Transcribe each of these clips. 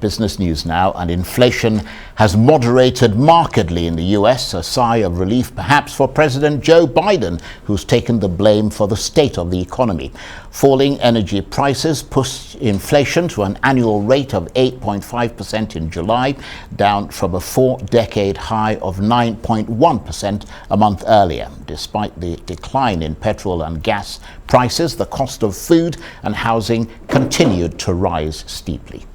Business News now, and inflation has moderated markedly in the US, a sigh of relief perhaps for President Joe Biden, who's taken the blame for the state of the economy. Falling energy prices pushed inflation to an annual rate of 8.5% in July, down from a four-decade high of 9.1% a month earlier. Despite the decline in petrol and gas prices, the cost of food and housing continued to rise steeply.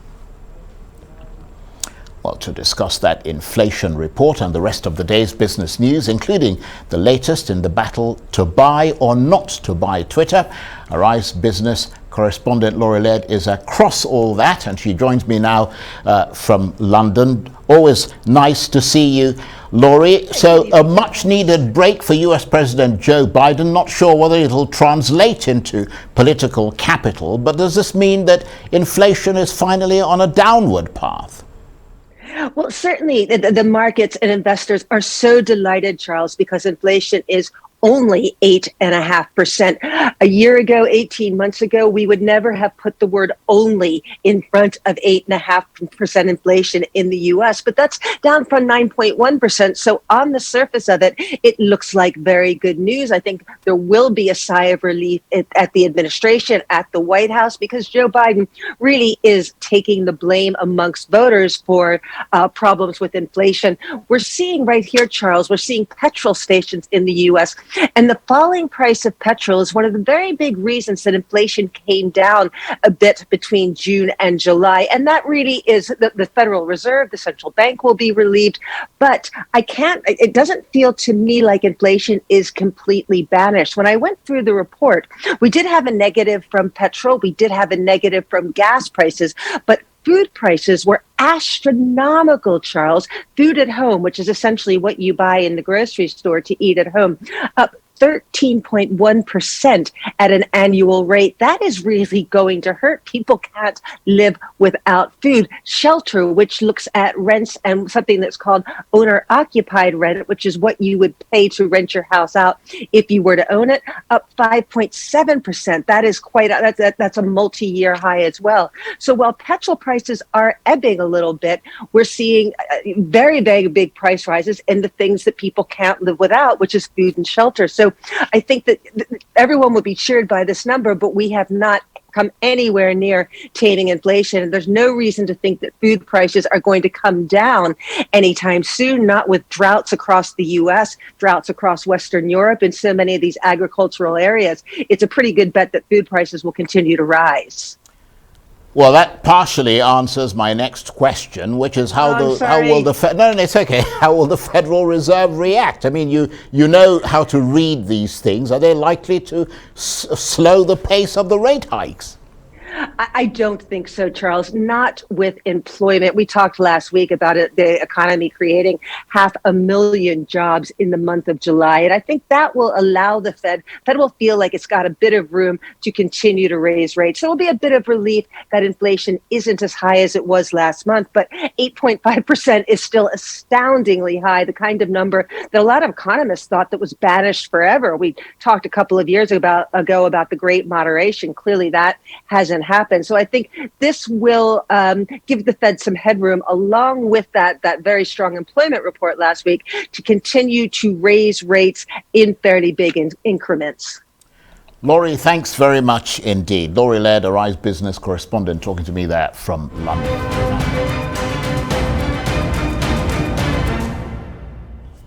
Well, to discuss that inflation report and the rest of the day's business news, including the latest in the battle to buy or not to buy Twitter, Arise Business correspondent Laurie Laird is across all that, and she joins me now from London. Always nice to see you, Laurie. So a much needed break for US President Joe Biden. Not sure whether it'll translate into political capital, but does this mean that inflation is finally on a downward path? Well, certainly the markets and investors are so delighted, Charles, because inflation is only 8.5%. A year ago, 18 months ago, we would never have put the word only in front of 8.5% inflation in the US, but that's down from 9.1%. So on the surface of it, it looks like very good news. I think there will be a sigh of relief at the administration, at the White House, because Joe Biden really is taking the blame amongst voters for problems with inflation. We're seeing right here, Charles, we're seeing petrol stations in the US. And the falling price of petrol is one of the very big reasons that inflation came down a bit between June and July. And that really is the Federal Reserve, the central bank will be relieved. But it doesn't feel to me like inflation is completely banished. When I went through the report, we did have a negative from petrol. We did have a negative from gas prices, but food prices were astronomical, Charles. Food at home, which is essentially what you buy in the grocery store to eat at home, up 13.1% at an annual rate. That is really going to hurt. People can't live without food. Shelter, which looks at rents and something that's called owner-occupied rent, which is what you would pay to rent your house out if you were to own it, up 5.7%. That is that's a multi-year high as well. So while petrol prices are ebbing a little bit, we're seeing very, very big price rises in the things that people can't live without, which is food and shelter. So I think that everyone would be cheered by this number, but we have not come anywhere near taming inflation. And there's no reason to think that food prices are going to come down anytime soon, not with droughts across the US, droughts across Western Europe, and so many of these agricultural areas. It's a pretty good bet that food prices will continue to rise. Well, that partially answers my next question, which is how will the Federal Reserve react? I mean, you know how to read these things. Are they likely to slow the pace of the rate hikes? I don't think so, Charles. Not with employment. We talked last week about the economy creating 500,000 jobs in the month of July. And I think that will allow the Fed will feel like it's got a bit of room to continue to raise rates. So it'll be a bit of relief that inflation isn't as high as it was last month, but 8.5% is still astoundingly high, the kind of number that a lot of economists thought that was banished forever. We talked a couple of years ago about the Great Moderation. Clearly that hasn't happened. So I think this will give the Fed some headroom, along with that very strong employment report last week, to continue to raise rates in fairly big increments. Laurie, thanks very much indeed. Laurie Laird, Arise Business correspondent, talking to me there from London.